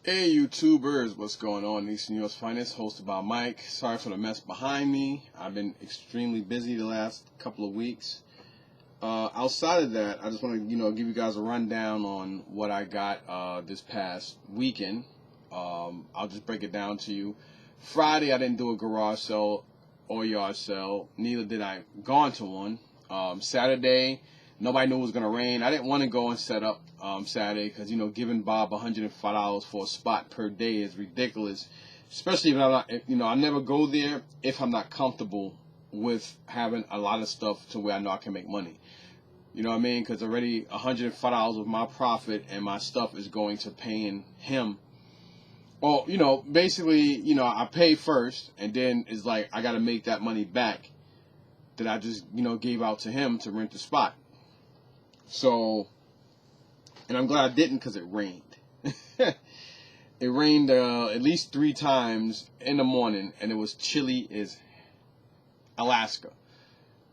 Hey YouTubers, what's going on? Eastern US Finest, hosted by Mike. Sorry for the mess behind me. I've been extremely busy the last couple of weeks. Outside of that, I just want to give you guys a rundown on what I got this past weekend. I'll just break it down to you. Friday, I didn't do a garage sale or yard sale. Neither did I go into one. Saturday, nobody knew it was going to rain. I didn't want to go and set up Saturday because, giving Bob $105 for a spot per day is ridiculous. Especially if I'm not, I never go there if I'm not comfortable with having a lot of stuff to where I know I can make money. You know what I mean? Because already $105 of my profit and my stuff is going to paying him. Well, basically, I pay first and then it's like I got to make that money back that I just, gave out to him to rent the spot. So, and I'm glad I didn't because it rained. It rained at least 3 times in the morning, and it was chilly as Alaska.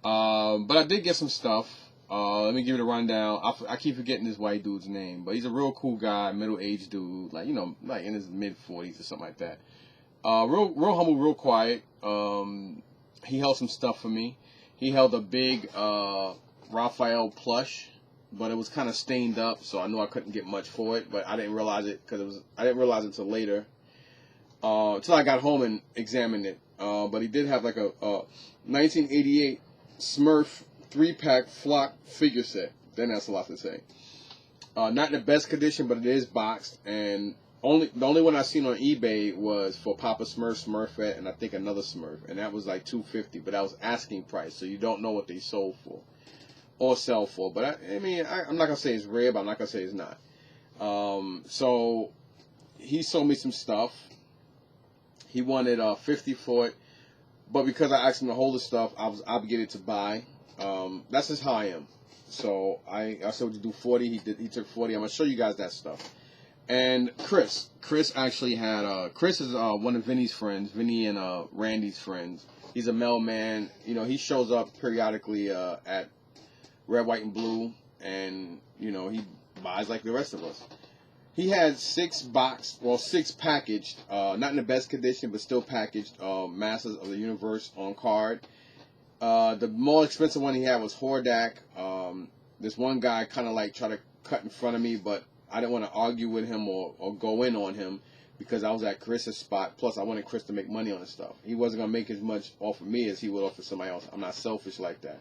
But I did get some stuff. Let me give you the rundown. I keep forgetting this white dude's name, but he's a real cool guy, middle-aged dude, like in his mid-40s or something like that. Real humble, real quiet. He held some stuff for me. He held a big Raphael plush, but it was kind of stained up, so I knew I couldn't get much for it. But I didn't realize it because I didn't realize it until later, until I got home and examined it. But he did have like a 1988 Smurf 3-pack flock figure set. Then that's a lot to say. Not in the best condition, but it is boxed. And the only one I seen on eBay was for Papa Smurf, Smurfette, and I think another Smurf, and that was like $250. But that was asking price, so you don't know what they sold for or sell for. But I'm not gonna say it's rare, but I'm not gonna say it's not. So he sold me some stuff. He wanted $50 for it, but because I asked him to hold the stuff, I was obligated to buy. That's just how I am. So I said, would you do 40? He took 40. I'm gonna show you guys that stuff. And Chris actually had Chris is one of Vinny's friends, Vinny and Randy's friends. He's a mailman. He shows up periodically at Red, White, and Blue, and he buys like the rest of us. He had 6 packaged, not in the best condition, but still packaged, Masters of the Universe on card. The more expensive one he had was Hordak. This one guy kind of like tried to cut in front of me, but I didn't want to argue with him or go in on him because I was at Chris's spot. Plus, I wanted Chris to make money on the stuff. He wasn't going to make as much off of me as he would off of somebody else. I'm not selfish like that.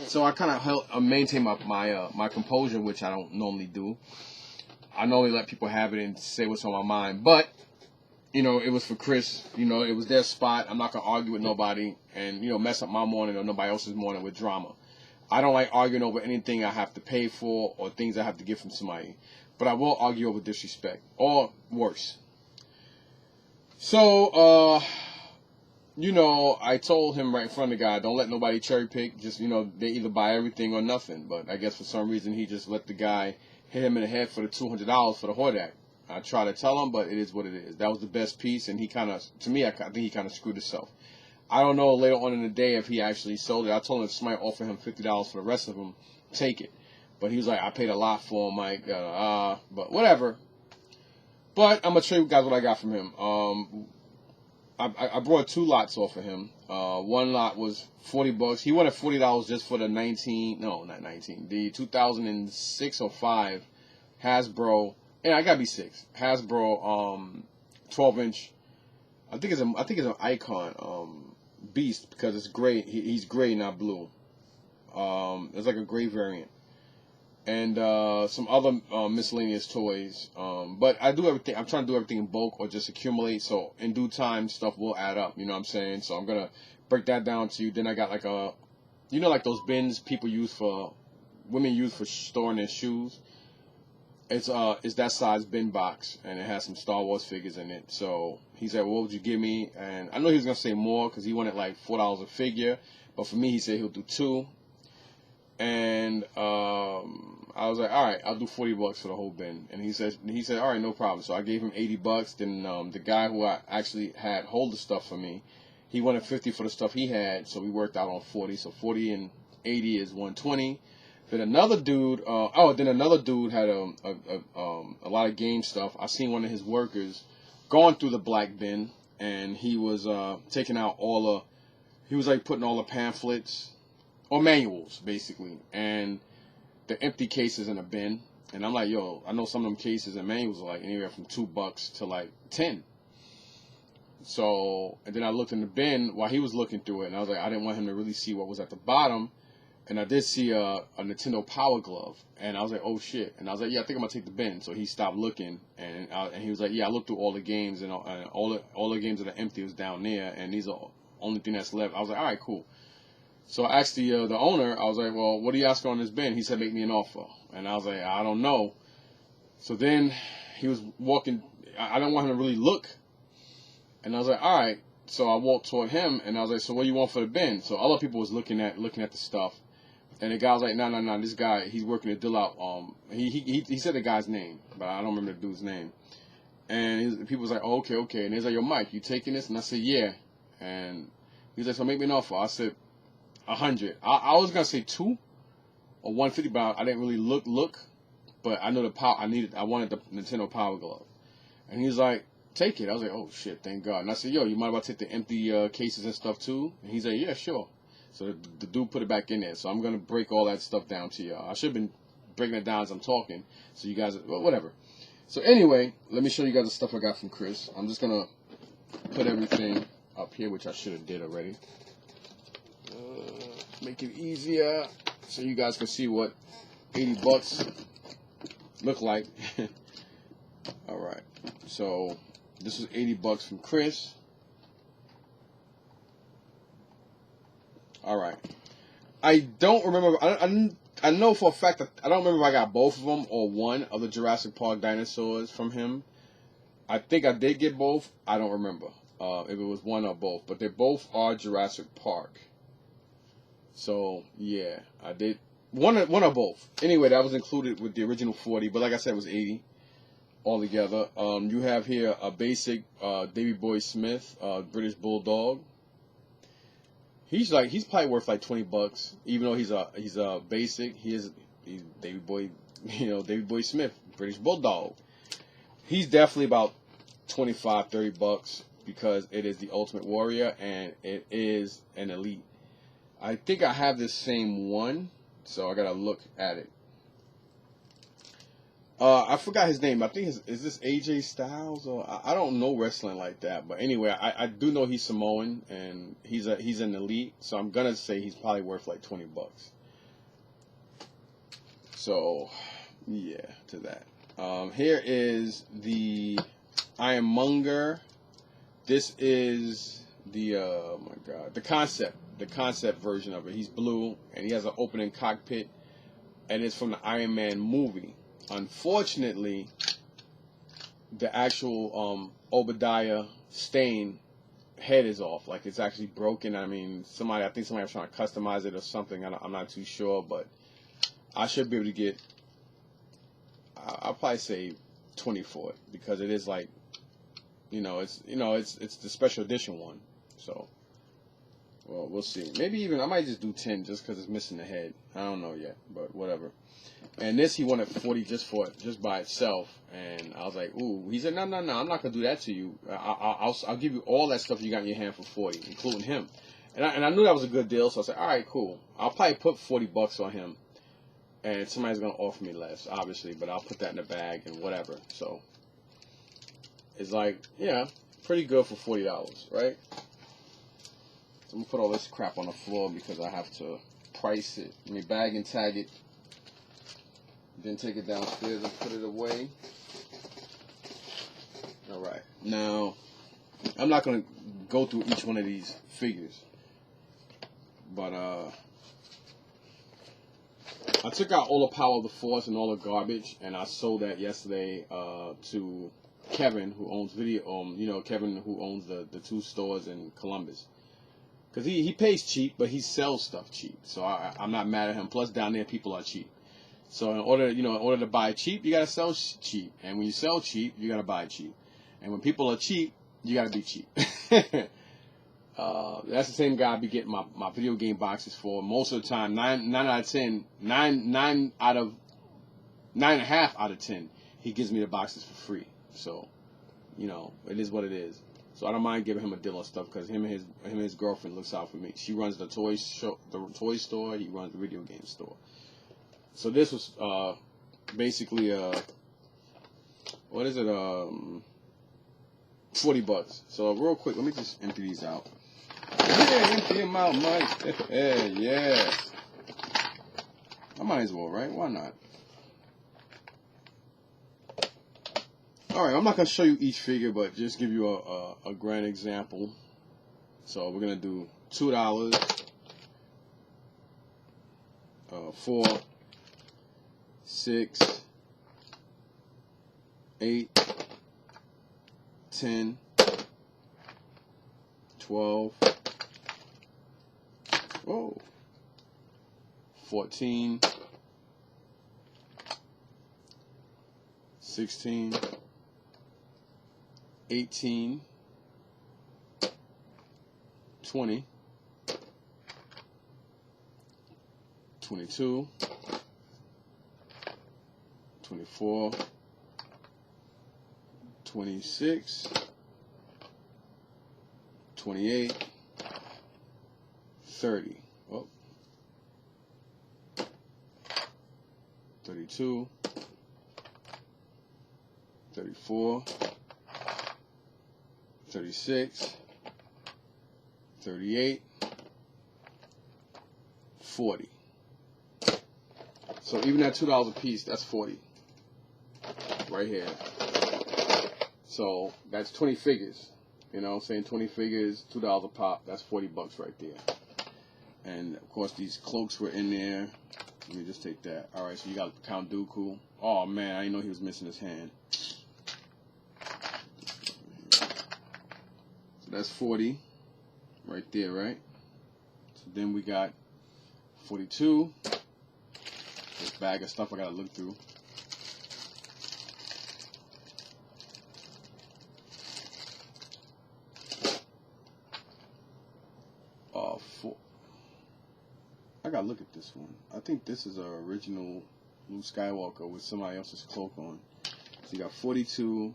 So I kind of maintain my composure, which I don't normally do. I normally let people have it and say what's on my mind. But, it was for Chris. It was their spot. I'm not going to argue with nobody and, mess up my morning or nobody else's morning with drama. I don't like arguing over anything I have to pay for or things I have to get from somebody. But I will argue over disrespect or worse. So, I told him right in front of the guy, don't let nobody cherry pick. Just, they either buy everything or nothing. But I guess for some reason he just let the guy hit him in the head for the $200 for the Hordak. I try to tell him, but it is what it is. That was the best piece, and he kind of, to me, I think he kind of screwed himself. I don't know later on in the day if he actually sold it. I told him if somebody offered him $50 for the rest of them, take it. But he was like, I paid a lot for him, Mike. But whatever. But I'm going to show you guys what I got from him. I brought 2 lots off of him. One lot was $40. He wanted $40 just for the the 2006 or 5 Hasbro. And I gotta be 6 Hasbro 12-inch. I think it's an Icon Beast because it's gray. He's gray, not blue. It's like a gray variant. And some other miscellaneous toys. But I do everything. I'm trying to do everything in bulk or just accumulate. So in due time, stuff will add up. You know what I'm saying? So I'm gonna break that down to you. Then I got like like those bins women use for storing their shoes. It's that size bin box, and it has some Star Wars figures in it. So he said, "What would you give me?" And I know he was gonna say more because he wanted like $4 a figure. But for me, he said he'll do 2. And I was like, all right, I'll do $40 for the whole bin. And he said, all right, no problem. So I gave him $80. Then the guy who I actually had hold the stuff for me, he wanted $50 for the stuff he had. So we worked out on 40. So 40 and 80 is 120. Then another dude, then another dude had a lot of game stuff. I seen one of his workers going through the black bin, and he was taking out he was like putting all the pamphlets or manuals basically, and the empty cases in a bin. And I'm like, yo, I know some of them cases and manuals are like anywhere from $2 to like 10. So, and then I looked in the bin while he was looking through it, and I was like, I didn't want him to really see what was at the bottom. And I did see a Nintendo Power Glove, and I was like, oh shit. And I was like, yeah, I think I'm gonna take the bin. So he stopped looking, and he was like, yeah, I looked through all the games, and all the games that are empty was down there, and these are the only thing that's left. I was like, all right, cool. So I asked the owner, I was like, well, what do you ask on this bin? He said, make me an offer. And I was like, I don't know. So then he was walking. I didn't want him to really look, and I was like, all right. So I walked toward him, and I was like, so what do you want for the bin? So other people was looking at the stuff. And the guy was like, no, this guy, he's working a deal out. He said the guy's name, but I don't remember the dude's name. And people was like, oh, okay. And he's like, yo, Mike, you taking this? And I said, yeah. And he was like, so make me an offer. I said, 100. I was gonna say 2 or 150, but I didn't really look. But I know the power. I wanted the Nintendo Power Glove. And he was like, take it. I was like, oh shit, thank God. And I said, yo, you mind if I take the empty cases and stuff too? And he's like, yeah, sure. So the dude put it back in there. So I'm going to break all that stuff down to y'all. I should have been breaking it down as I'm talking. So you guys, well, whatever. So anyway, let me show you guys the stuff I got from Chris. I'm just going to put everything up here, which I should have did already. Make it easier so you guys can see what $80 look like. All right. So this was $80 from Chris. All right. I don't remember. I know for a fact that I don't remember if I got both of them or one of the Jurassic Park dinosaurs from him. I think I did get both. I don't remember if it was one or both, but they both are Jurassic Park. So yeah, I did one or both. Anyway, that was included with the original 40, but like I said, it was 80 altogether. You have here a basic Davy Boy Smith British Bulldog. He's probably worth like $20, even though he's a basic. He's Davy Boy, Davy Boy Smith, British Bulldog. He's definitely about $25-$30 because it is the Ultimate Warrior and it is an elite. I think I have this same one, so I gotta look at it. I forgot his name. I think is this AJ Styles, or I don't know wrestling like that. But anyway, I do know he's Samoan and he's an elite. So I'm gonna say he's probably worth like $20. So yeah, to that. Here is the Ironmonger. This is the oh my god, the concept version of it. He's blue and he has an opening cockpit, and it's from the Iron Man movie. Unfortunately, the actual Obadiah Stane head is off. Like, it's actually broken. I mean, I think somebody was trying to customize it or something. I'm not too sure, but I should be able to get, I'll probably say 20 for it because it is like, it's the special edition one. So, well, we'll see. Maybe even I might just do 10 just because it's missing the head. I don't know yet, but whatever. And this he wanted 40 just by itself, and I was like, ooh. He said, no, I'm not gonna do that to you. I'll give you all that stuff you got in your hand for 40, including him. And I knew that was a good deal, so I said, all right, cool. I'll probably put $40 on him, and somebody's gonna offer me less, obviously, but I'll put that in the bag and whatever. So it's like, yeah, pretty good for $40, right? So I'm gonna put all this crap on the floor because I have to price it. Let me bag and tag it. Then take it downstairs and put it away. Alright. Now, I'm not going to go through each one of these figures. But, I took out all the Power of the Force and all the garbage, and I sold that yesterday to Kevin, who owns Kevin, who owns the 2 stores in Columbus. Because he pays cheap, but he sells stuff cheap. So I'm not mad at him. Plus, down there, people are cheap. So in order to buy cheap, you gotta sell cheap, and when you sell cheap, you gotta buy cheap, and when people are cheap, you gotta be cheap. That's the same guy I be getting my video game boxes for. Most of the time, 9 out of 10, 9 out of 9.5 out of 10, he gives me the boxes for free. So, you know, it is what it is. So I don't mind giving him a deal of stuff because him and his girlfriend looks out for me. She runs the toy store. He runs the video game store. So this was basically what is it? $40. So real quick, let me just empty these out. Yeah, empty them out, Mike. Yeah. I might as well, right? Why not? Alright, I'm not going to show you each figure, but just give you a grand example. So we're going to do $2, 4, 6, 8, 10, 12, 14, 16, 18, 20, 22, 24, 26, 28, 30, 32, 34, 36, 38, 40. So even at $2 a piece, that's 40 right here. So that's 20 figures. You know what I'm saying? 20 figures, $2 a pop. That's $40 right there. And of course these cloaks were in there. Let me just take that. All right, so you got Count Dooku. Oh man, I didn't know he was missing his hand. So that's 40 right there, right? So then we got 42. This bag of stuff I gotta look through. I gotta look at this one. I think this is our original Luke Skywalker with somebody else's cloak on. So you got 42,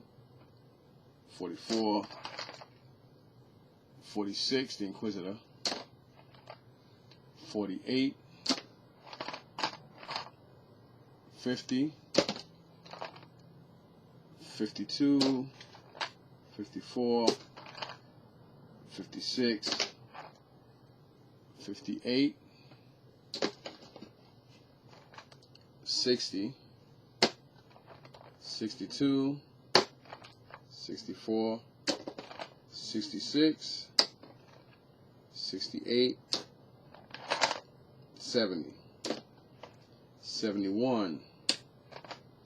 44, 46, the Inquisitor, 48, 50, 52, 54, 56, 58, 60, 62, 64, 66, 68, 70, 71,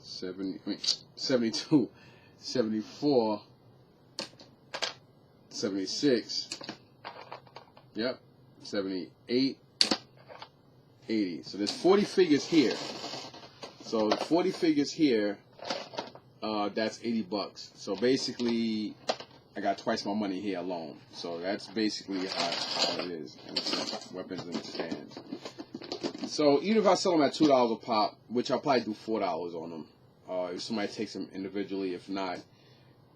72, 74, 76, yep, 78, 80. So there's 40 figures here. So 40 figures here, that's $80. So basically, I got twice my money here alone. So that's basically how it is. And weapons and stands. So even if I sell them at $2 a pop, which I'll probably do $4 on them, if somebody takes them individually, if not,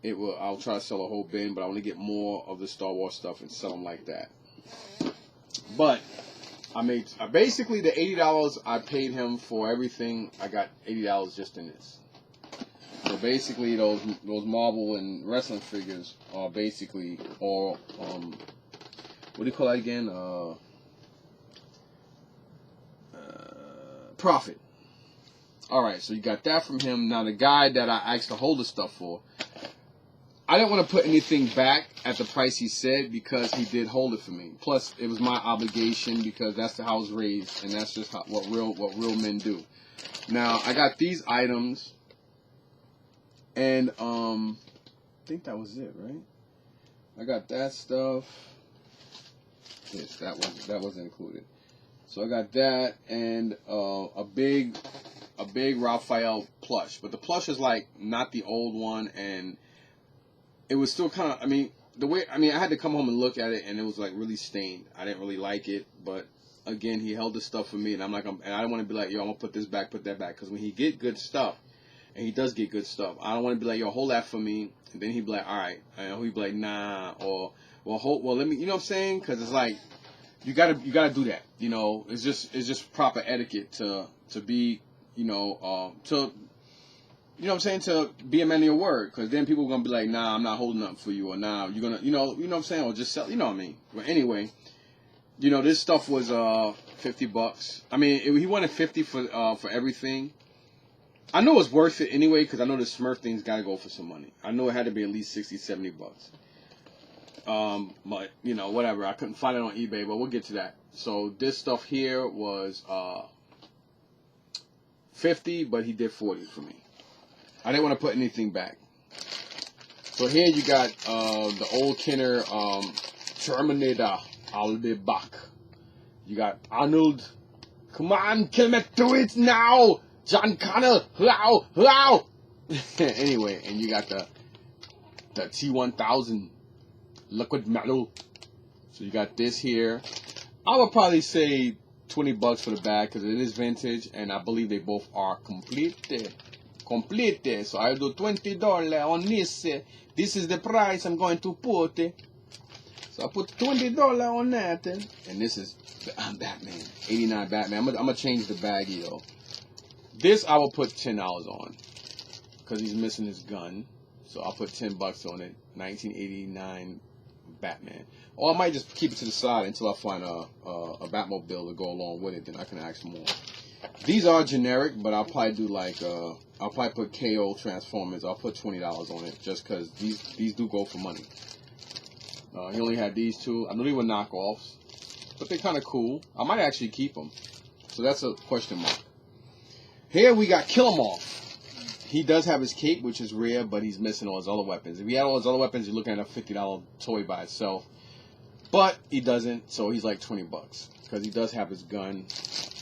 I'll try to sell a whole bin, but I want to get more of the Star Wars stuff and sell them like that. But basically the $80 I paid him for everything. I got $80 just in this. So basically those Marvel and wrestling figures are basically all what do you call that again? Profit. All right, so you got that from him. Now the guy that I asked to hold the stuff for, I didn't want to put anything back at the price he said because he did hold it for me. Plus, it was my obligation because that's how I was raised, and that's just what real men do. Now, I got these items, and I think that was it, right? I got that stuff. Yes, that was included. So I got that and a big Raphael plush, but the plush is like not the old one, and it was still kind of, I mean, the way, I mean, I had to come home and look at it, and it was like really stained. I didn't really like it, but again, he held the stuff for me, and I'm like, and I don't want to be like, yo, I'm gonna put this back, put that back, because when he get good stuff, and he does get good stuff, I don't want to be like, yo, hold that for me, and then he'd be like, all right, and he'd be like, nah, or well, let me, you know what I'm saying? Because it's like, you gotta do that, you know. It's just proper etiquette to be, you know, to. You know what I'm saying? To be a man of your word, because then people are going to be like, nah, I'm not holding nothing for you, or nah, you're going to, you know what I'm saying? Or just sell, you know what I mean? But anyway, you know, this stuff was $50. I mean, he wanted 50 for everything. I know it's worth it anyway, because I know the Smurf thing's got to go for some money. I know it had to be at least $60-$70. But, you know, whatever. I couldn't find it on eBay, but we'll get to that. So this stuff here was 50, but he did 40 for me. I didn't want to put anything back. So here you got the old Kenner Terminator. I'll be back. You got Arnold. Come on, kill me to it now. John Connor. How? Anyway, and you got the T1000 liquid metal. So you got this here. I would probably say $20 for the bag because it is vintage, and I believe they both are complete. So I do $20 on this. This is the price I'm going to put. So I put $20 on that. And this is Batman. 89 Batman. I'm gonna change the bag, yo. This I will put $10 on. Because he's missing his gun. So I'll put $10 on it. 1989 Batman. Or I might just keep it to the side until I find a Batmobile to go along with it. Then I can ask more. These are generic, but I'll probably do like I'll probably put KO Transformers. I'll put $20 on it just because these do go for money. He only had these two. I know they were knockoffs, but they're kind of cool. I might actually keep them. So that's a question mark. Here we got Kill 'Em Off. He does have his cape, which is rare, but he's missing all his other weapons. If he had all his other weapons, you're looking at a $50 toy by itself. But he doesn't, so he's like $20 because he does have his gun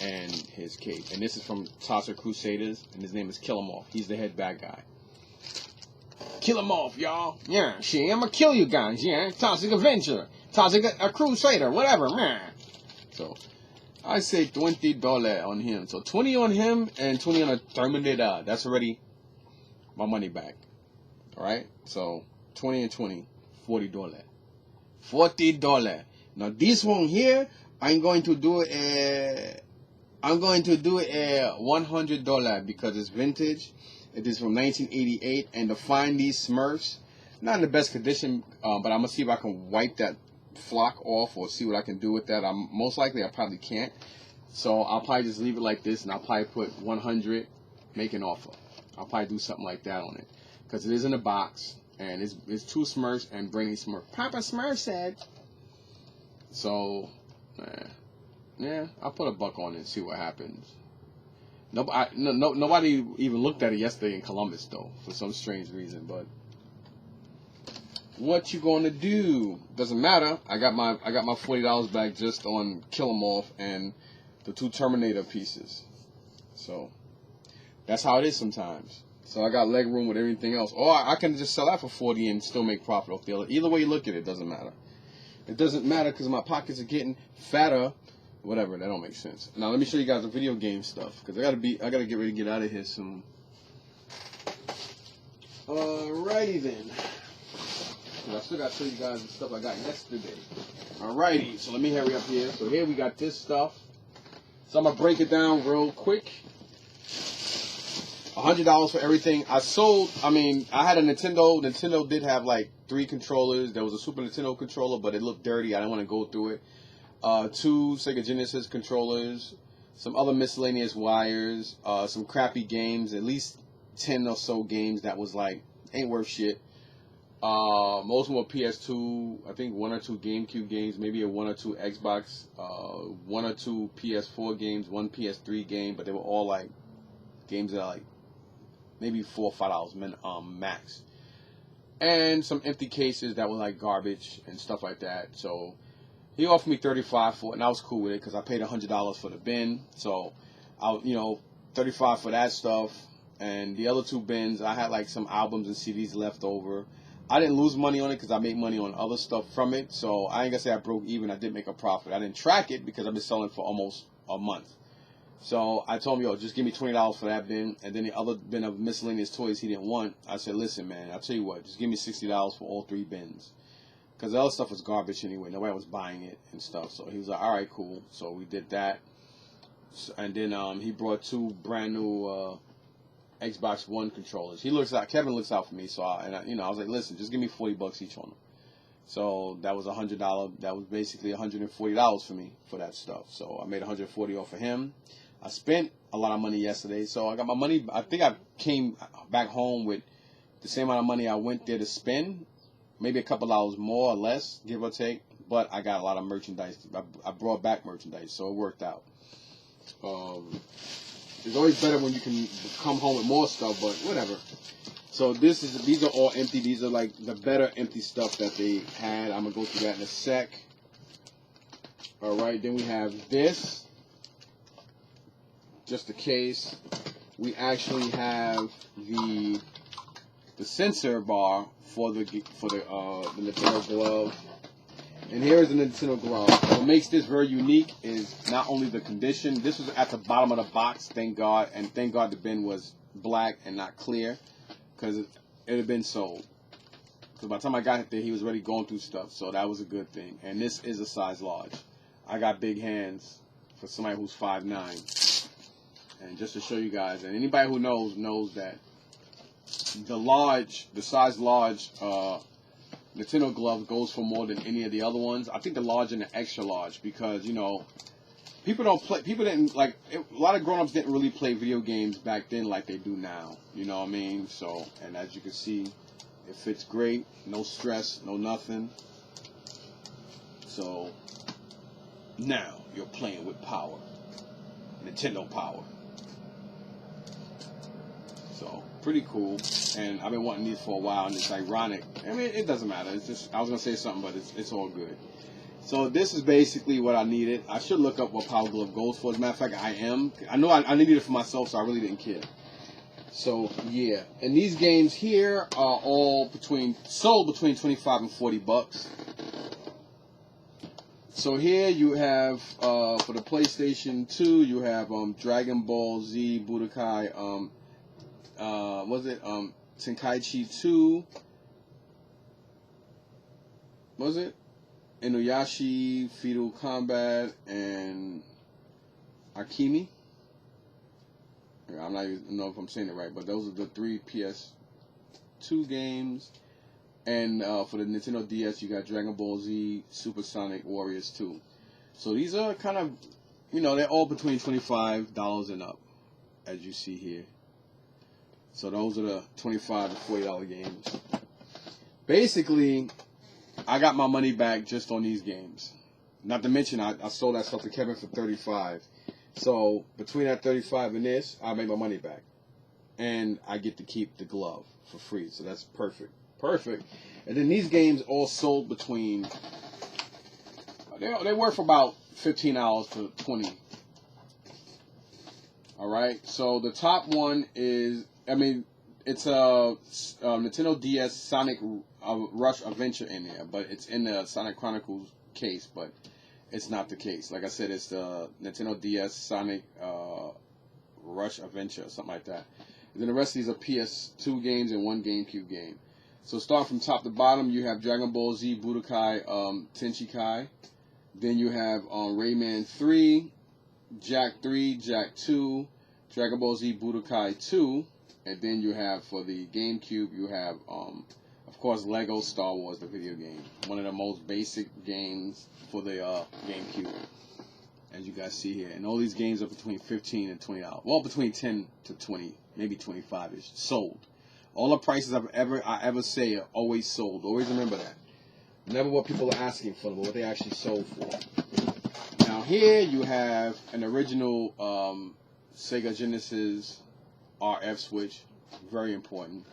and his cape. And this is from Toxic Crusaders, and his name is Kill 'Em Off. He's the head bad guy. Kill 'em off, y'all. Yeah, shit, I'm gonna kill you guys, yeah. Toxic Avenger, Toxic a Crusader, whatever, man. So, I say $20 on him. So, 20 on him and 20 on a Terminator. That's already my money back. Alright? So, 20 and 20, $40. $40. Now, this one here, I'm going to do a $100 because it's vintage. It is from 1988, and to find these Smurfs, not in the best condition, but I'm gonna see if I can wipe that flock off or see what I can do with that. Most likely I probably can't, so I'll probably just leave it like this, and I'll probably put 100, make an offer. I'll probably do something like that on it because it is in a box, and it's two Smurfs and Brainy Smurf. Papa Smurf said. So, yeah, I'll put $1 on it and see what happens. Nobody even looked at it yesterday in Columbus, though, for some strange reason. But what you gonna do? Doesn't matter. I got my $40 back just on Kill 'Em Off and the two Terminator pieces. So that's how it is sometimes. So I got leg room with everything else. Or I can just sell that for 40 and still make profit off the other. Either way you look at it, doesn't matter. It doesn't matter because my pockets are getting fatter. Whatever, that don't make sense. Now let me show you guys the video game stuff because I gotta get ready to get out of here soon. Alrighty then. I still gotta show you guys the stuff I got yesterday. Alrighty, so let me hurry up here. So here we got this stuff. So I'm gonna break it down real quick. $100 for everything. I had a Nintendo. Nintendo did have like 3 controllers. There was a Super Nintendo controller, but it looked dirty. I didn't want to go through it. 2 Sega Genesis controllers, some other miscellaneous wires, some crappy games, at least 10 or so games that was like, ain't worth shit. Most of them were PS2, I think 1 or 2 GameCube games, maybe a 1 or 2 Xbox, 1 or 2 PS4 games, 1 PS3 game, but they were all like games that are like maybe $4 or $5 max. And some empty cases that were like garbage and stuff like that. So he offered me $35 for it, and I was cool with it because I paid $100 for the bin. So, $35 for that stuff. And the other 2 bins, I had like some albums and CDs left over. I didn't lose money on it because I made money on other stuff from it. So I ain't gonna say I broke even. I did make a profit. I didn't track it because I've been selling for almost a month. So I told him, yo, just give me $20 for that bin. And then the other bin of miscellaneous toys he didn't want, I said, listen, man, I'll tell you what, just give me $60 for all 3 bins. Because the other stuff was garbage anyway. Nobody was buying it and stuff. So he was like, all right, cool. So we did that. And then he brought 2 brand new Xbox One controllers. Kevin looks out for me. So I was like, listen, just give me $40 each on them. So that was $100. That was basically $140 for me for that stuff. So I made $140 off of him. I spent a lot of money yesterday, so I got my money. I think I came back home with the same amount of money I went there to spend, maybe a couple dollars more or less, give or take. But I got a lot of merchandise. I brought back merchandise, so it worked out. It's always better when you can come home with more stuff, but whatever. So these are all empty. These are like the better empty stuff that they had. I'm gonna go through that in a sec. All right, then we have this. Just a case. We actually have the sensor bar for the Nintendo glove, and here is the Nintendo glove. What makes this very unique is not only the condition. This was at the bottom of the box, thank God, and thank God the bin was black and not clear, because it had been sold. Because by the time I got there, he was already going through stuff, so that was a good thing. And this is a size large. I got big hands for somebody who's 5'9". And just to show you guys, and anybody who knows that the size large Nintendo glove goes for more than any of the other ones. I think the large and the extra large, because people didn't like a lot of grown-ups didn't really play video games back then like they do now. You know what I mean? So, and as you can see, it fits great, no stress, no nothing. So now you're playing with power, Nintendo power. So, pretty cool. And I've been wanting these for a while, and it's ironic. I mean, it doesn't matter. It's just, I was going to say something, but it's all good. So, this is basically what I needed. I should look up what Power Glove goes for. As a matter of fact, I know I needed it for myself, so I really didn't care. So, yeah. And these games here are all sold between $25 and $40. So here you have, for the PlayStation 2, you have Dragon Ball Z Budokai, Tenkaichi 2, was it? Inuyasha, Fetal Combat, and Akimi. I'm not even know if I'm saying it right, but those are the 3 PS2 games. And for the Nintendo DS, you got Dragon Ball Z, Supersonic Warriors 2. So these are kind of, they're all between $25 and up, as you see here. So those are the $25 to $40 games. Basically, I got my money back just on these games. Not to mention, I sold that stuff to Kevin for $35. So between that $35 and this, I made my money back. And I get to keep the glove for free. So that's perfect. Perfect. And then these games all sold between, they worth about $15 to $20. Alright, so the top one is, it's a Nintendo DS Sonic Rush Adventure in there, but it's in the Sonic Chronicles case, but it's not the case. Like I said, it's the Nintendo DS Sonic Rush Adventure, something like that. And then the rest of these are PS2 games and 1 GameCube game. So starting from top to bottom, you have Dragon Ball Z Budokai Tenkaichi. Then you have Rayman 3, Jack 3, Jack 2, Dragon Ball Z Budokai 2. And then you have, for the GameCube, you have, of course, Lego Star Wars, the video game. One of the most basic games for the GameCube, as you guys see here. And all these games are between $15 and $20. Well, between 10 to 20, maybe 25-ish. Sold. All the prices I ever say are always sold. Always remember that. Never what people are asking for, but what they actually sold for. Now here you have an original Sega Genesis RF switch, very important,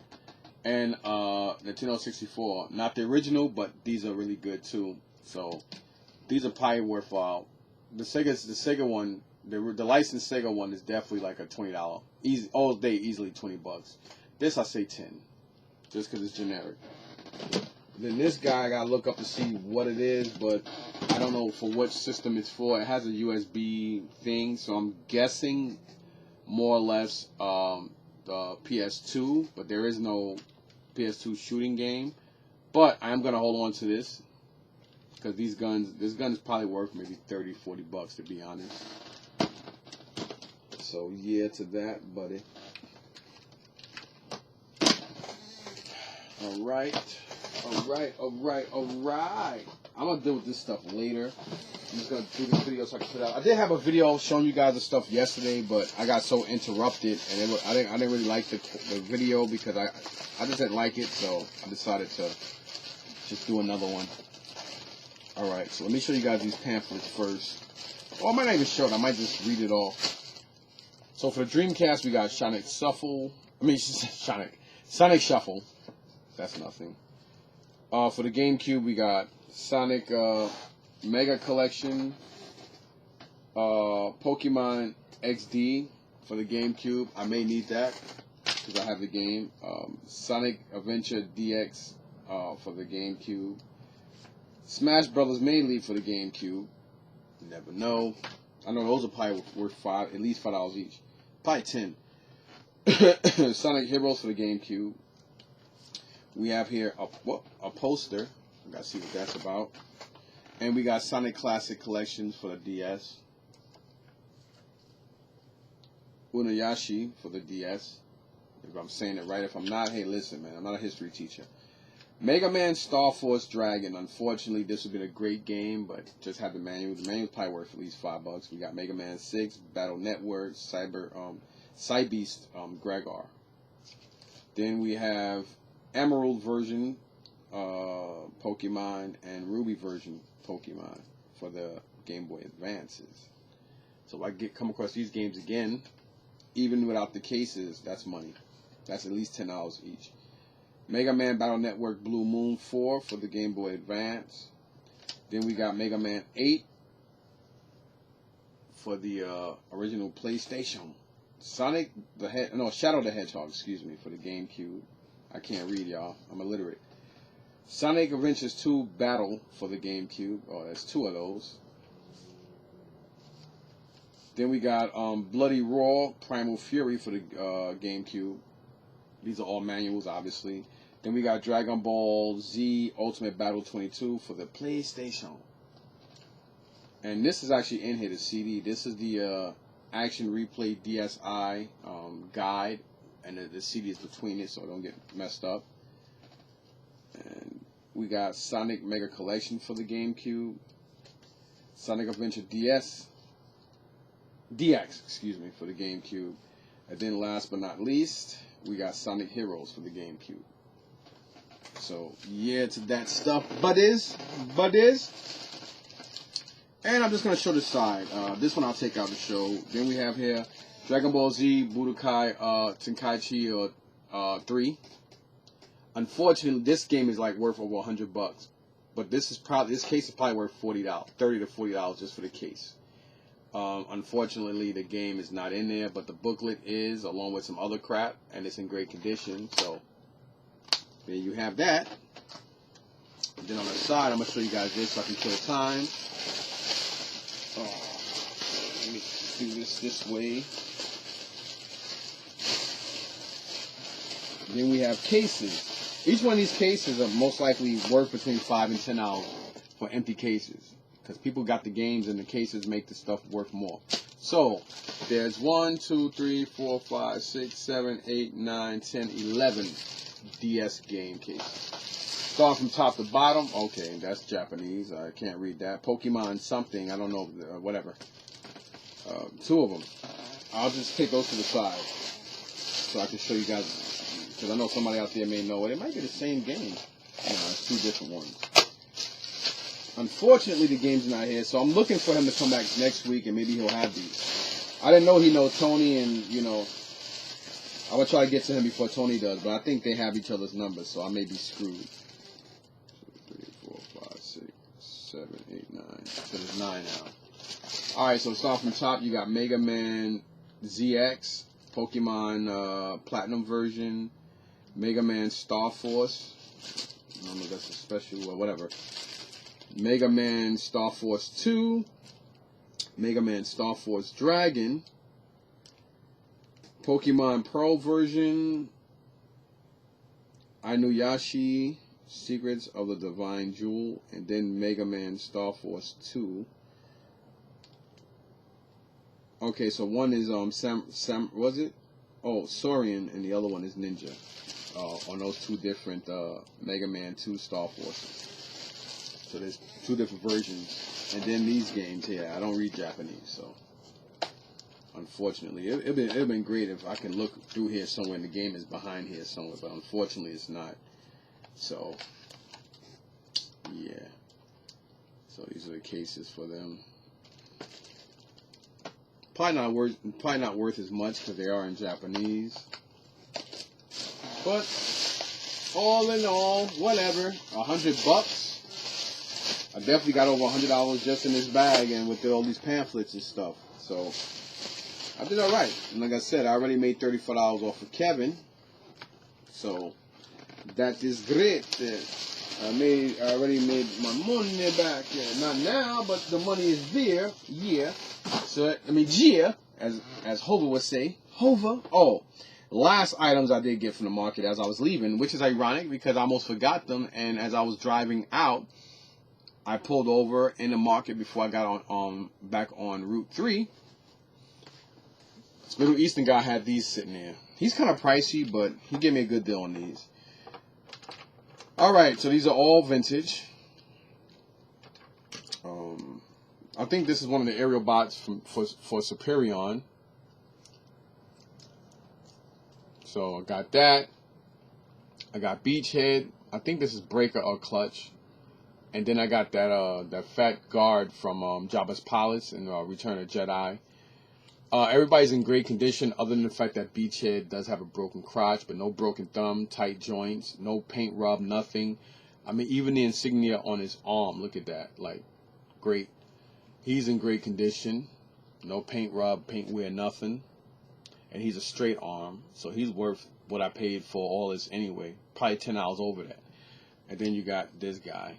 and Nintendo 64. Not the original, but these are really good too. So these are probably worthwhile. The Sega one, the licensed Sega one is definitely like a $20. Easy all day, easily $20. This I say 10, just because it's generic. Then this guy I gotta look up to see what it is, but I don't know for what system it's for. It has a USB thing, so I'm guessing more or less the PS2, but there is no PS2 shooting game. But I'm gonna hold on to this because this gun is probably worth maybe 30, 40 bucks to be honest. So yeah to that, buddy. Alright. I'm gonna deal with this stuff later. I'm just gonna do this video so I can put it out. I did have a video showing you guys the stuff yesterday, but I got so interrupted, and I didn't really like the video because I just didn't like it, so I decided to just do another one. Alright, so let me show you guys these pamphlets first. Well, I might not even show it. I might just read it all. So for the Dreamcast, we got Sonic Shuffle. Sonic Shuffle. That's nothing. For the GameCube, we got Sonic Mega Collection, Pokemon XD for the GameCube. I may need that because I have the game. Sonic Adventure DX for the GameCube. Smash Brothers Melee for the GameCube. You never know. I know those are probably worth at least $5 each. Probably 10. Sonic Heroes for the GameCube. We have here a poster. I gotta see what that's about. And we got Sonic Classic Collections for the DS. Unoyashi for the DS. If I'm saying it right. If I'm not, hey, listen, man. I'm not a history teacher. Mega Man Star Force Dragon. Unfortunately, this would have been a great game, but just had the manual. The manual's probably worth at least $5. We got Mega Man 6, Battle Network, Cybeast, Gregor. Then we have Emerald version Pokemon and Ruby version Pokemon for the Game Boy Advances. So if I come across these games again, even without the cases, that's money. That's at least $10 each. Mega Man Battle Network Blue Moon 4 for the Game Boy Advance. Then we got Mega Man 8 for the original PlayStation. Shadow the Hedgehog, excuse me, for the GameCube. I can't read, y'all. I'm illiterate. Sonic Adventures 2 Battle for the GameCube. Oh, there's 2 of those. Then we got Bloody Raw Primal Fury for the GameCube. These are all manuals, obviously. Then we got Dragon Ball Z Ultimate Battle 22 for the PlayStation. And this is actually in here, the CD. This is the Action Replay DSi guide. And the CD is between it, so it don't get messed up. And we got Sonic Mega Collection for the GameCube. Sonic Adventure DX, excuse me, for the GameCube. And then last but not least, we got Sonic Heroes for the GameCube. So, yeah, to that stuff. Buddies. And I'm just going to show the side. This one I'll take out the show. Then we have here Dragon Ball Z Budokai Tenkaichi 3. Unfortunately, this game is like worth over $100, but this case is probably worth $40, $30 to $40 just for the case. Unfortunately, the game is not in there, but the booklet is, along with some other crap, and it's in great condition. So there you have that. And then on the side, I'm gonna show you guys this so I can kill time. Let me do this way. Then we have cases. Each one of these cases are most likely worth between $5 and $10 for empty cases, because people got the games and the cases make the stuff worth more. So there's 1, 2, 3, 4, 5, 6, 7, 8, 9, 10, 11 DS game cases. Start from top to bottom. Okay, that's Japanese. I can't read that. Pokemon something. I don't know. Whatever. 2 of them. I'll just take those to the side so I can show you guys. Because I know somebody out there may know it. It might be the same game. It's 2 different ones. Unfortunately, the game's not here, so I'm looking for him to come back next week, and maybe he'll have these. I didn't know he knows Tony, and, I'm going to try to get to him before Tony does, but I think they have each other's numbers, so I may be screwed. 2, 3, 4, 5, 6, 7, 8, 9. So there's 9 now. Alright, so start from top. You got Mega Man ZX, Pokemon Platinum version, Mega Man Star Force, I don't know if that's a special or whatever. Mega Man Star Force 2. Mega Man Star Force Dragon. Pokemon Pearl version. Inuyasha, Secrets of the Divine Jewel. And then Mega Man Star Force 2. Okay, so one is was it? Oh, Saurian, and the other one is Ninja. On those two different Mega Man 2 Star Forces. So there's two different versions. And then these games here, I don't read Japanese, so unfortunately, it'd been great if I can look through here somewhere and the game is behind here somewhere, but unfortunately it's not. So yeah. So these are the cases for them. Probably not worth as much because they are in Japanese. But all in all, whatever. $100. I definitely got over $100 just in this bag and with all these pamphlets and stuff. So I did all right. And like I said, I already made $34 off of Kevin. So that is great. I already made my money back. Not now, but the money is there. Yeah. So yeah, as Hova would say. Hova. Oh. Last items I did get from the market as I was leaving, which is ironic because I almost forgot them. And as I was driving out, I pulled over in the market before I got on back on Route 3. This Middle Eastern guy had these sitting there. He's kind of pricey, but he gave me a good deal on these. All right, so these are all vintage. I think this is one of the aerial bots for Superion. So I got that. I got Beachhead. I think this is Breaker or Clutch. And then I got that fat guard from Jabba's Palace in Return of Jedi. Everybody's in great condition other than the fact that Beachhead does have a broken crotch, but no broken thumb, tight joints, no paint rub, nothing. I mean, even the insignia on his arm, look at that. Like, great. He's in great condition. No paint rub, paint wear, nothing. And he's a straight arm, so he's worth what I paid for all this anyway. Probably $10 over that. And then you got this guy.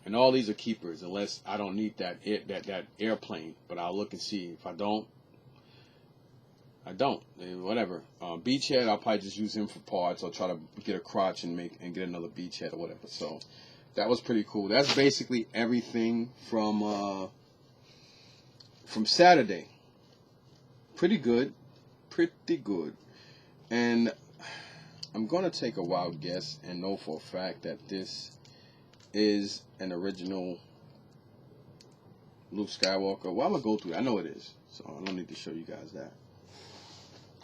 And all these are keepers, unless I don't need that airplane. But I'll look and see. If I don't, I don't. Whatever. Beachhead, I'll probably just use him for parts. I'll try to get a crotch and get another beachhead or whatever. So that was pretty cool. That's basically everything from Saturday. Pretty good. Pretty good. And I'm going to take a wild guess and know for a fact that this is an original Luke Skywalker. Well, I'm going to go through it. I know it is. So I don't need to show you guys that.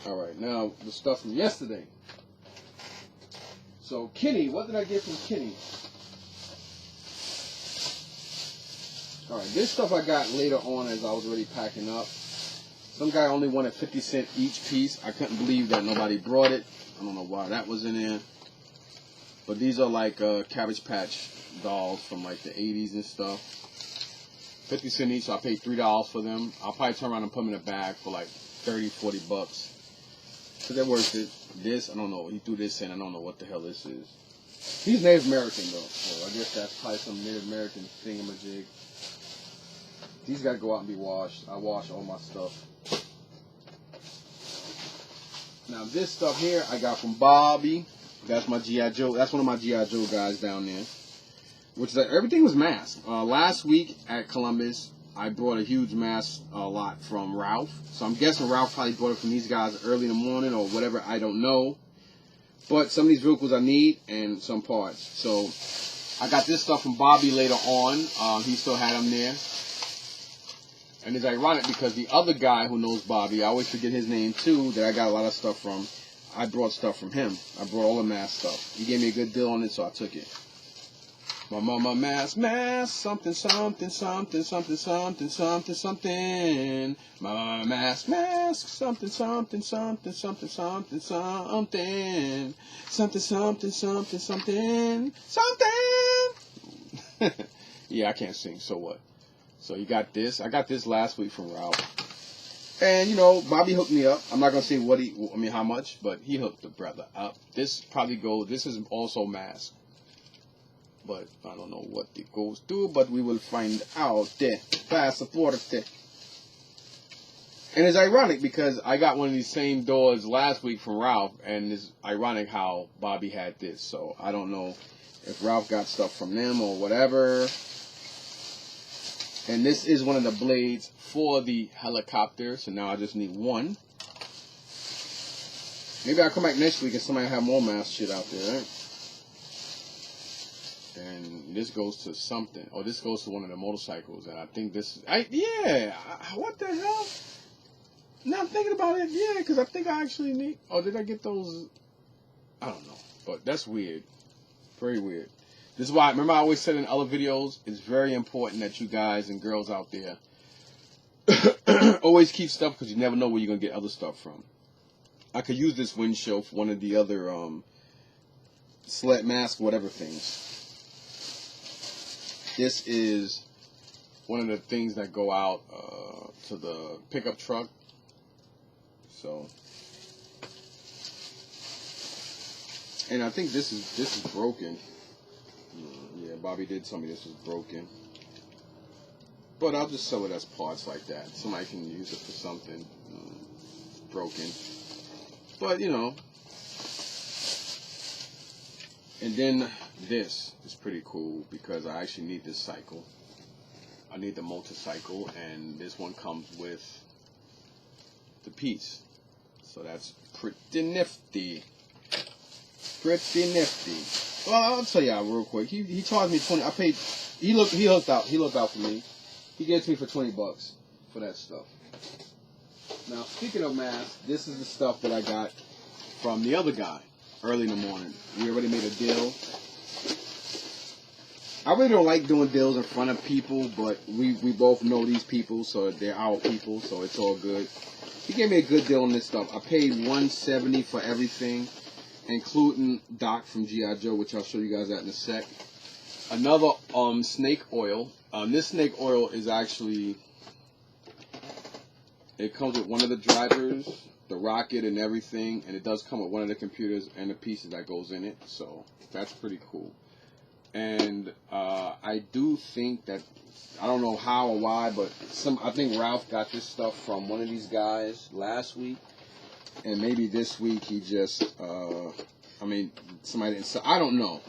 Alright, now the stuff from yesterday. So Kenny, what did I get from Kenny? Alright, this stuff I got later on as I was already packing up. Some guy only wanted 50 cents each piece. I couldn't believe that nobody brought it. I don't know why that was in there. But these are like Cabbage Patch dolls from like the 80s and stuff. 50 cents each, so I paid $3 for them. I'll probably turn around and put them in a bag for like 30, 40 bucks. So they're worth it. This, I don't know. He threw this in. I don't know what the hell this is. He's Native American though, so I guess that's probably some Native American thingamajig. These gotta go out and be washed. I wash all my stuff. Now this stuff here I got from Bobby. That's my G.I. Joe. That's one of my G.I. Joe guys down there. Which is everything was masked. Last week at Columbus, I brought a huge mask lot from Ralph. So I'm guessing Ralph probably brought it from these guys early in the morning or whatever. I don't know. But some of these vehicles I need and some parts. So I got this stuff from Bobby later on. He still had them there. And it's ironic because the other guy who knows Bobby, I always forget his name too, that I got a lot of stuff from. I brought stuff from him. I brought all the mask stuff. He gave me a good deal on it, so I took it. My mama mask, something, something, something, something, something, something, something. My mama mask, something, something, something, something, something, something. Something, something, something, something, something. Yeah, I can't sing, so what? So you got this. I got this last week from Ralph. And, you know, Bobby hooked me up. I'm not going to say how much, but he hooked the brother up. This is also mask. but I don't know what it goes to, but we will find out. Passaporte. And it's ironic because I got one of these same doors last week from Ralph, and it's ironic how Bobby had this. So I don't know if Ralph got stuff from them or whatever. And this is one of the blades for the helicopter, so now I just need one. Maybe I'll come back next week and somebody have more mask shit out there, right? And this goes to something. Oh, this goes to one of the motorcycles, and I think this is... what the hell? Now I'm thinking about it, yeah, because I think I actually need... Oh, did I get those? I don't know, but that's weird. Very weird. This is why, remember I always said in other videos, it's very important that you guys and girls out there always keep stuff, because you never know where you're going to get other stuff from. I could use this windshield for one of the other sled mask, whatever things. This is one of the things that go out to the pickup truck. So, and I think this is broken. Yeah, Bobby did tell me this was broken. But I'll just sell it as parts like that. Somebody can use it for something. It's broken. But, you know. And then this is pretty cool because I actually need this cycle. I need the motorcycle, and this one comes with the piece. So that's pretty nifty. Pretty nifty. Well, I'll tell y'all real quick. He charged me 20. I paid. He looked out for me. He gave it to me for $20 for that stuff. Now, speaking of masks, this is the stuff that I got from the other guy early in the morning. We already made a deal. I really don't like doing deals in front of people, but we both know these people, so they're our people, so it's all good. He gave me a good deal on this stuff. I paid $170 for everything, including Doc from G.I. Joe, which I'll show you guys that in a sec. Another snake oil. This snake oil is actually, it comes with one of the drivers, the rocket and everything, and it does come with one of the computers and the pieces that goes in it, so that's pretty cool. And I do think that, I don't know how or why, but I think Ralph got this stuff from one of these guys last week, and maybe this week he just, somebody didn't sell, I don't know.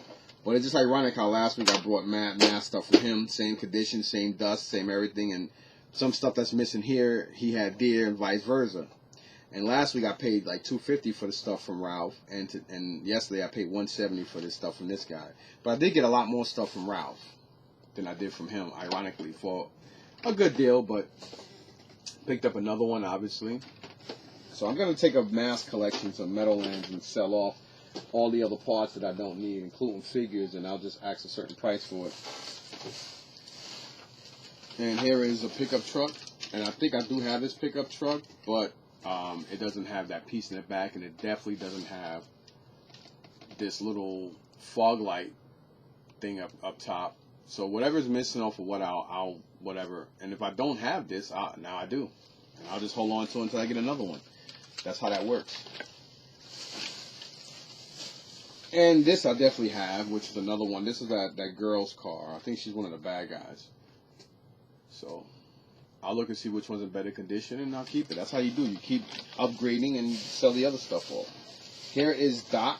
But it's just ironic how last week I brought mass stuff from him, same condition, same dust, same everything, and some stuff that's missing here, he had there, and vice versa. And last week I paid like $250 for the stuff from Ralph, and yesterday I paid $170 for this stuff from this guy. But I did get a lot more stuff from Ralph than I did from him, ironically, for a good deal, but picked up another one, obviously. So I'm going to take a mass collection to Meadowlands and sell off all the other parts that I don't need, including figures, and I'll just ask a certain price for it. And here is a pickup truck, and I think I do have this pickup truck, but it doesn't have that piece in the back, and it definitely doesn't have this little fog light thing up top. So whatever's missing off of what I'll whatever. And if I don't have this, now I do, and I'll just hold on to it until I get another one. That's how that works. And this I definitely have, which is another one. This is that girl's car. I think she's one of the bad guys. So I'll look and see which one's in better condition, and I'll keep it. That's how you do. You keep upgrading and sell the other stuff off. Here is Doc.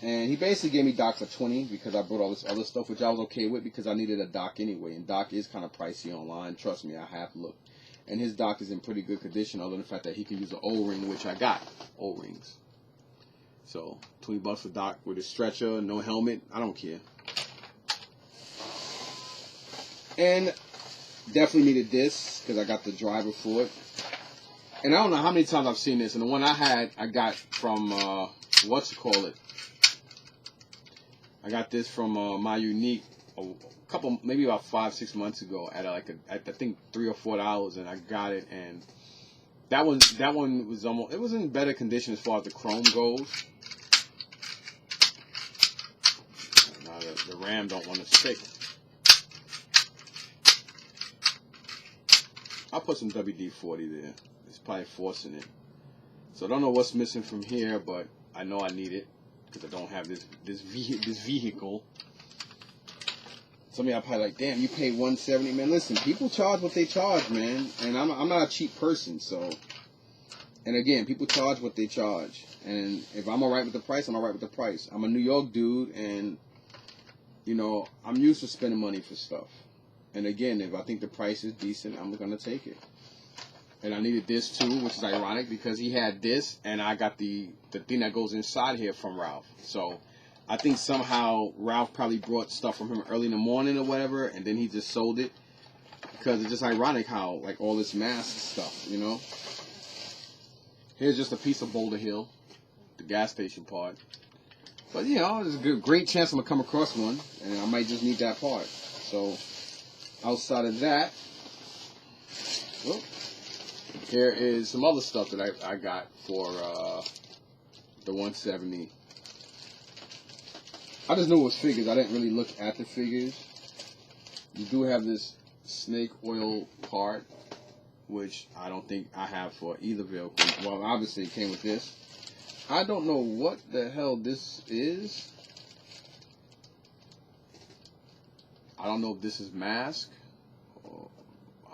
And he basically gave me Doc for $20 because I brought all this other stuff, which I was okay with because I needed a Doc anyway. And Doc is kind of pricey online. Trust me, I have looked. And his Doc is in pretty good condition, other than the fact that he can use an O-ring, which I got. O-rings. So, $20 for Doc with a stretcher, no helmet. I don't care. And definitely needed this because I got the driver for it. And I don't know how many times I've seen this. And the one I had, I got from, I got this from My Unique a couple, maybe about 5-6 months ago at I think $3 or $4, and I got it. And that one was almost, it was in better condition as far as the chrome goes. Now the RAM don't want to stick. I'll put some WD-40 there. It's probably forcing it. So I don't know what's missing from here, but I know I need it. because I don't have this vehicle. Some of y'all probably like, damn, you pay $170, man. Listen, people charge what they charge, man, and I'm not a cheap person, so. And again, people charge what they charge, and if I'm alright with the price, I'm alright with the price. I'm a New York dude, and you know, I'm used to spending money for stuff. And again, if I think the price is decent, I'm gonna take it. And I needed this too, which is ironic because he had this, and I got the thing that goes inside here from Ralph. So I think somehow Ralph probably brought stuff from him early in the morning or whatever, and then he just sold it. Because it's just ironic how, like, all this mask stuff, you know? Here's just a piece of Boulder Hill, the gas station part. But, you know, there's a great chance I'm going to come across one, and I might just need that part. So, outside of that, well, here is some other stuff that I got for the 170. I just knew it was figures. I didn't really look at the figures. You do have this snake oil part, which I don't think I have for either vehicle. Well, obviously it came with this. I don't know what the hell this is. I don't know if this is mask.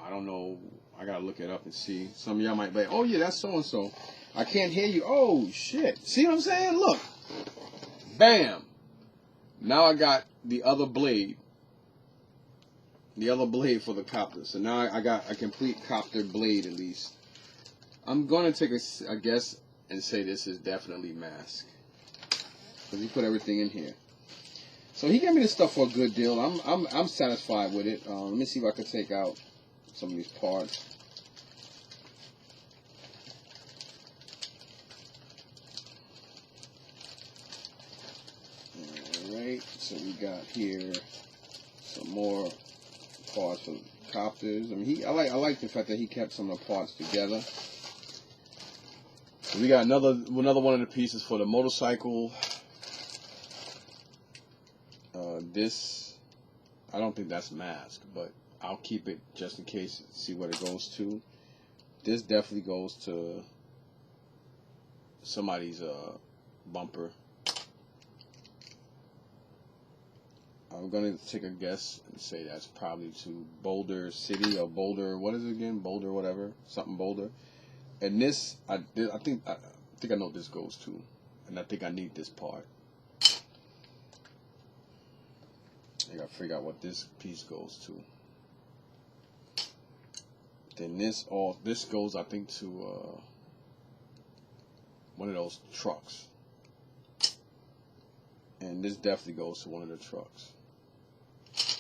I don't know. I gotta look it up and see. Some of y'all might be like, oh yeah, that's so-and-so. I can't hear you. Oh shit. See what I'm saying? Look. Bam. Now I got the other blade. The other blade for the copter. So now I got a complete copter blade at least. I'm going to take a guess and say this is definitely mask. Because he put everything in here. So he gave me this stuff for a good deal. I'm satisfied with it. Let me see if I can take out some of these parts. Alright, so we got here some more parts for copters. I mean, I like the fact that he kept some of the parts together. So we got another one of the pieces for the motorcycle. This, I don't think that's mask, but I'll keep it just in case, see what it goes to. This definitely goes to somebody's bumper. I'm going to take a guess and say that's probably to Boulder City or Boulder, what is it again? Boulder whatever, something Boulder. And this, I think I know what this goes to. And I think I need this part. I got to figure out what this piece goes to. Then this goes, I think, to one of those trucks. And this definitely goes to one of the trucks.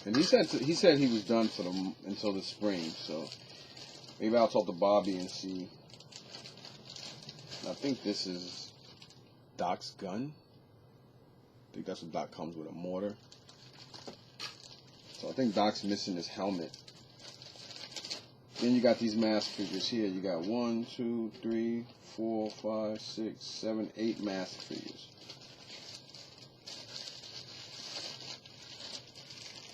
And he said he was done for until the spring, so maybe I'll talk to Bobby and see. I think this is Doc's gun. I think that's what Doc comes with, a mortar. So I think Doc's missing his helmet. Then you got these mask figures here. You got 1, 2, 3, 4, 5, 6, 7, 8 mask figures.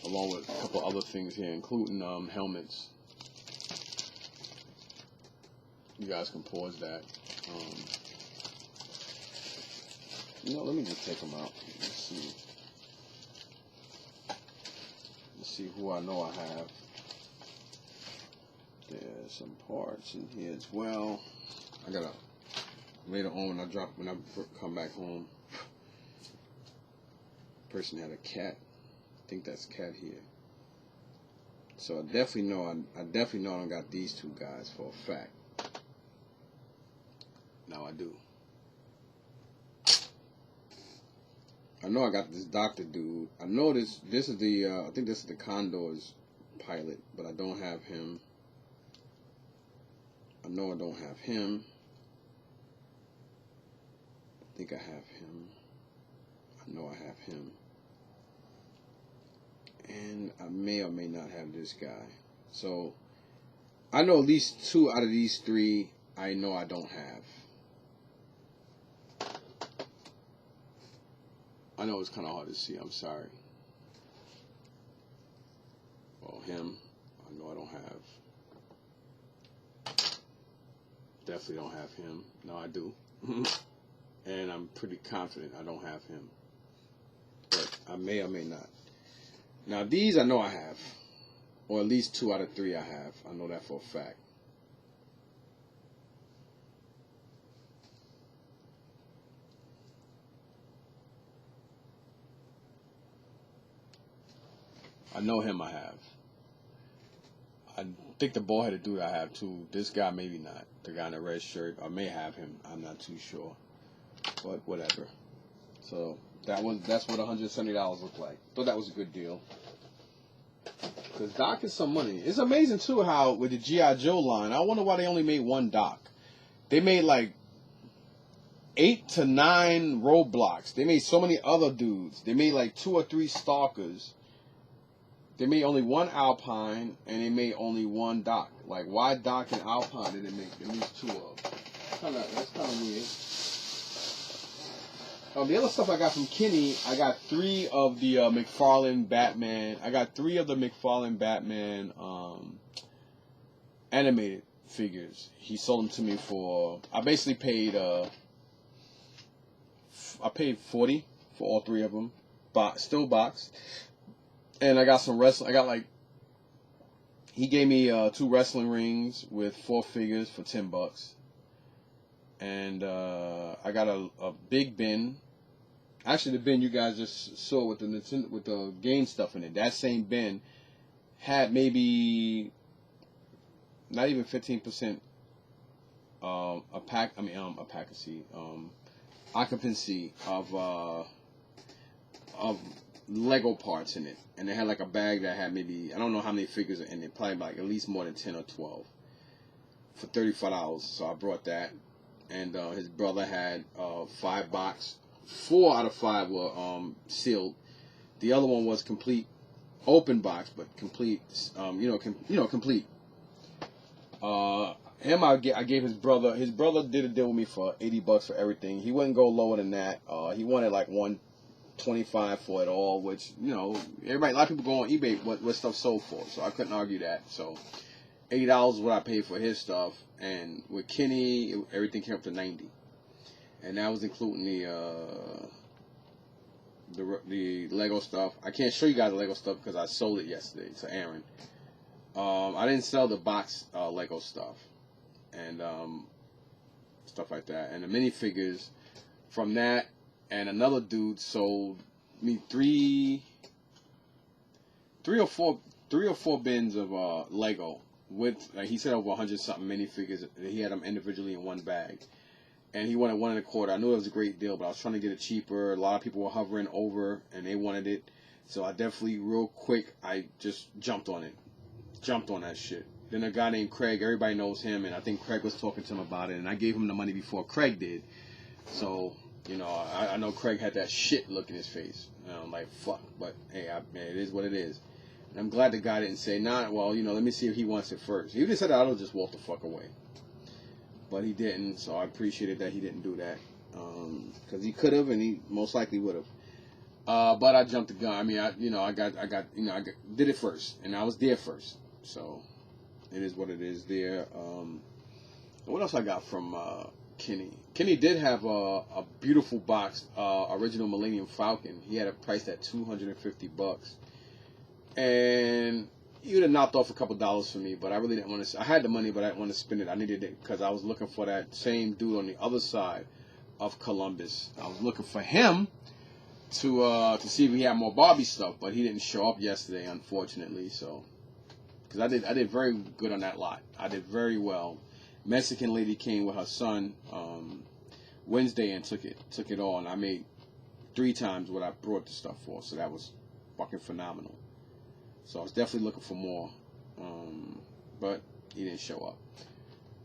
Along with a couple other things here, including helmets. You guys can pause that. You know, let me just take them out. Let's see who I know I have. There's some parts in here as well. I gotta later on when I come back home. Person had a cat. I think that's cat here. So I definitely know I don't got these two guys for a fact. Now I do. I know I got this doctor dude. I know this is the I think this is the Condor's pilot, but I don't have him. I know I don't have him. I think I have him. I know I have him. And I may or may not have this guy. So I know at least 2 out of these 3 I know I don't have. I know it's kind of hard to see. I'm sorry. Well, him, I know I don't have. Definitely don't have him. No, I do. and I'm pretty confident I don't have him. But I may or may not. Now these I know I have. Or at least 2 out of 3 I have. I know that for a fact. I know him I have. I think the bald-headed dude I have too. This guy maybe not. The guy in the red shirt. I may have him. I'm not too sure. But whatever. So that's what $170 looked like. Thought that was a good deal. Because Doc is some money. It's amazing too how with the G.I. Joe line, I wonder why they only made one Doc. They made like 8 to 9 Roadblocks. They made so many other dudes. They made like 2 or 3 Stalkers. They made only 1 Alpine, and they made only 1 Doc. Like, why Doc and Alpine did they make at least 2 of? That's kind of weird. The other stuff I got from Kenny, I got 3 of the McFarlane Batman. I got 3 of the McFarlane Batman animated figures. He sold them to me for. I basically paid. I paid $40 for all 3 of them, still boxed. And I got some wrestling. I got like. He gave me 2 wrestling rings with 4 figures for $10. And I got a big bin. Actually, the bin you guys just saw with the game stuff in it. That same bin had maybe not even 15% occupancy of Lego parts in it, and it had like a bag that had maybe I don't know how many figures are in it. Probably like at least more than 10 or 12 for $35. So I brought that. And his brother had 5 box. 4 out of 5 were sealed. The other one was complete open box, but complete. Complete. I gave his brother. His brother did a deal with me for $80 for everything. He wouldn't go lower than that. He wanted like $125 for it all, which a lot of people go on eBay what stuff sold for. So I couldn't argue that. So $80 is what I paid for his stuff. And with Kenny, everything came up to $90, and that was including the Lego stuff. I can't show you guys the Lego stuff because I sold it yesterday to Aaron. I didn't sell the box Lego stuff and stuff like that. And the minifigures from that, and another dude sold me three or four bins of Lego. With he said over 100-something minifigures. He had them individually in one bag, and he wanted $1.25. I knew it was a great deal, but I was trying to get it cheaper. A lot of people were hovering over, and they wanted it, so I definitely real quick I just jumped on that shit. Then a guy named Craig, everybody knows him, and I think Craig was talking to him about it, and I gave him the money before Craig did. So I know Craig had that shit look in his face, and I'm like fuck, but hey, it is what it is. I'm glad the guy didn't say, let me see if he wants it first. He would have said, I'll just walk the fuck away. But he didn't, so I appreciated that he didn't do that. Because he could have, and he most likely would have. But I jumped the gun. I mean, I did it first, and I was there first. So it is what it is there. What else I got from Kenny? Kenny did have a beautiful box, original Millennium Falcon. He had it priced at $250. And he would have knocked off a couple dollars for me, but I really didn't want to. I had the money, but I didn't want to spend it. I needed it because I was looking for that same dude on the other side of Columbus. I was looking for him to see if he had more Barbie stuff, but he didn't show up yesterday, unfortunately. So, because I did very good on that lot. I did very well. Mexican lady came with her son Wednesday and took it all, and I made 3 times what I brought the stuff for. So that was fucking phenomenal. So I was definitely looking for more, but he didn't show up.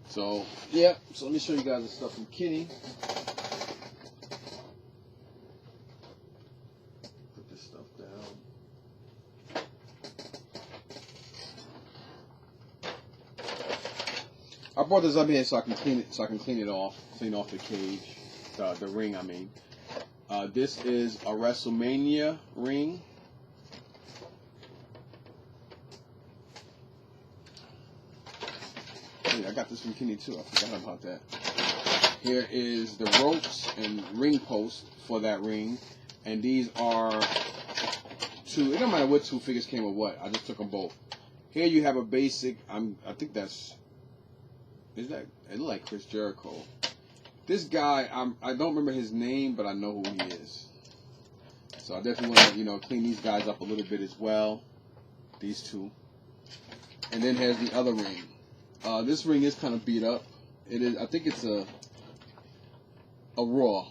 So, yeah. So let me show you guys the stuff from Kenny. Put this stuff down. I brought this up here so I can clean off the cage, the ring. I mean, this is a Wrestlemania ring. I got this from Kenny too. I forgot about that. Here is the ropes and ring post for that ring. And these are two, it don't matter what two figures came with what. I just took them both. Here you have a basic, I think that's, it look like Chris Jericho. This guy, I don't remember his name, but I know who he is. So I definitely want to, clean these guys up a little bit as well. These two. And then here's the other ring. This ring is kind of beat up. It is, I think it's a raw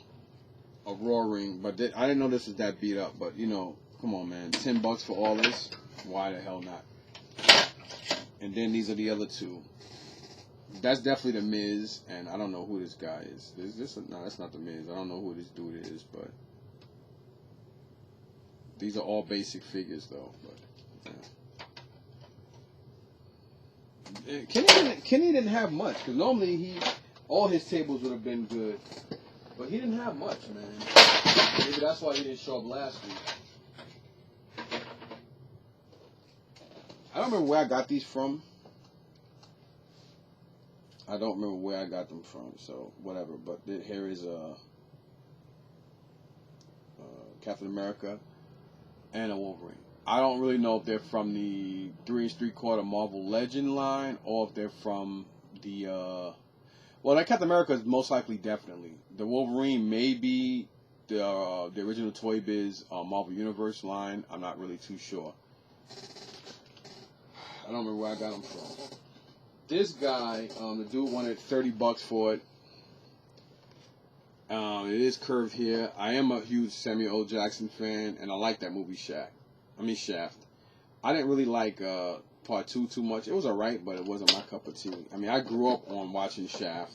ring, but I didn't know this was that beat up. But come on, man, $10 for all this? Why the hell not? And then these are the other two. That's definitely the Miz, and I don't know who this guy is. No, that's not the Miz. I don't know who this dude is, but these are all basic figures, though. But yeah. Kenny didn't have much, because normally all his tables would have been good, but he didn't have much, man. Maybe that's why he didn't show up last week. I don't remember where I got these from. I don't remember where I got them from, so whatever. But here is Captain America and a Wolverine. I don't really know if they're from the 3 3/4 Marvel Legend line or if they're from the well, that Captain America is most likely definitely. The Wolverine may be the original Toy Biz Marvel Universe line. I'm not really too sure. I don't remember where I got them from. This guy, the dude wanted $30 for it. It is curved here. I am a huge Samuel L. Jackson fan, and I like that movie Shaft. I didn't really like Part 2 too much. It was alright, but it wasn't my cup of tea. I mean, I grew up on watching Shaft.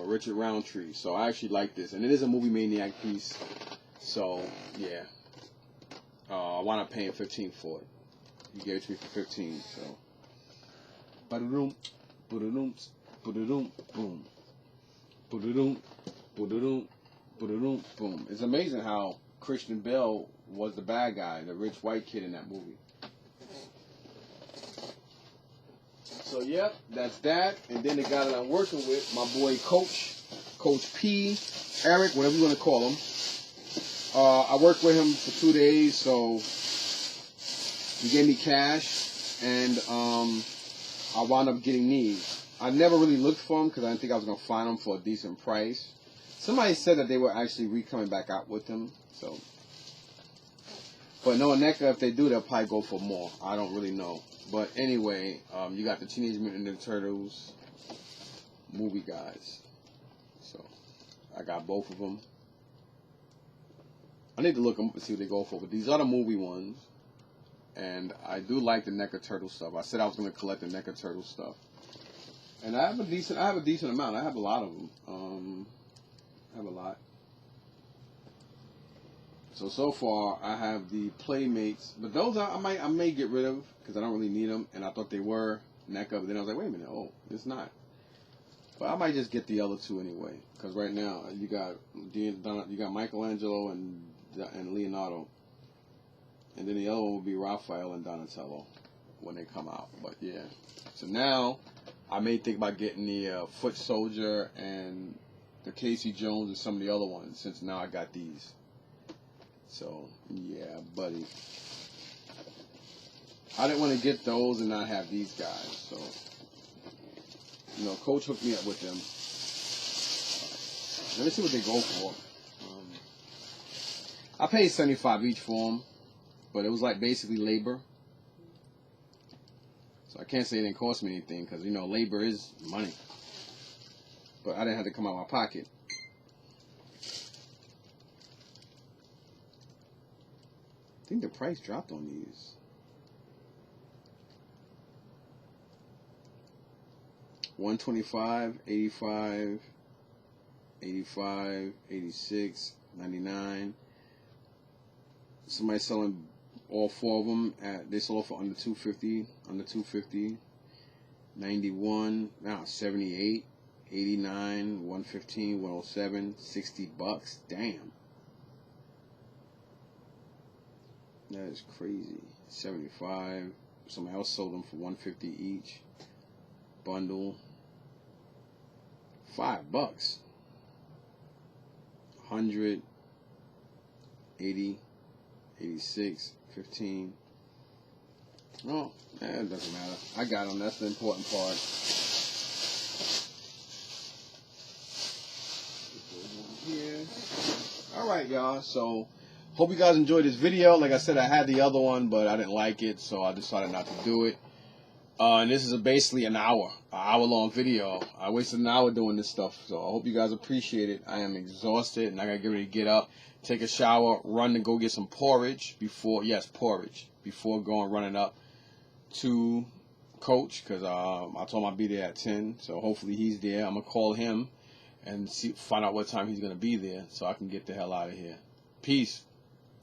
Richard Roundtree. So I actually like this, and it is a movie maniac piece. So yeah, I wound up paying $15 for it. He gave it to me for $15. So, ba-da-doom, ba-da-doom, ba-da-doom, boom, ba-da-doom, ba-da-doom, ba-da-doom, boom. It's amazing how Christian Bale was the bad guy, the rich white kid in that movie. So, yep, that's that. And then the guy that I'm working with, my boy Coach P, Eric, whatever you want to call him. I worked with him for 2 days, so he gave me cash, and I wound up getting these. I never really looked for them because I didn't think I was going to find them for a decent price. Somebody said that they were actually coming back out with them, so. But knowing NECA, if they do, they'll probably go for more. I don't really know. But anyway, you got the Teenage Mutant Ninja Turtles movie guys. So, I got both of them. I need to look them up and see what they go for. But these are the movie ones. And I do like the NECA Turtle stuff. I said I was going to collect the NECA Turtle stuff. And I have a decent amount. I have a lot of them. I have a lot. So far, I have the Playmates. But those I may get rid of because I don't really need them. And I thought they were NECA. But then I was like, wait a minute. Oh, it's not. But I might just get the other two anyway. Because right now, you got Michelangelo and Leonardo. And then the other one will be Raphael and Donatello when they come out. But yeah. So now I may think about getting the Foot Soldier and the Casey Jones and some of the other ones since now I got these. So yeah, buddy. I didn't want to get those and not have these guys. So Coach hooked me up with them. Let me see what they go for. I paid $75 each for them. But it was like basically labor. So I can't say it didn't cost me anything because, labor is money. But I didn't have to come out of my pocket. I think the price dropped on these. $125, $85, $85, $86, $99. Somebody selling all four of them they sold for under $250, 91, now 78, 89, 115, 107, $60. Damn. That is crazy. 75. Somebody else sold them for $150 each. Bundle. $5. 100, 80, 86, 15. Oh, it doesn't matter. I got them. That's the important part. Here. All right, y'all. So, hope you guys enjoyed this video. Like I said, I had the other one, but I didn't like it, so I decided not to do it. And this is basically an hour-long video. I wasted an hour doing this stuff, so I hope you guys appreciate it. I am exhausted, and I gotta get ready to get up, take a shower, run to go get some porridge before going running up to Coach, because I told him I'd be there at 10. So hopefully he's there. I'm gonna call him and find out what time he's gonna be there, so I can get the hell out of here. Peace.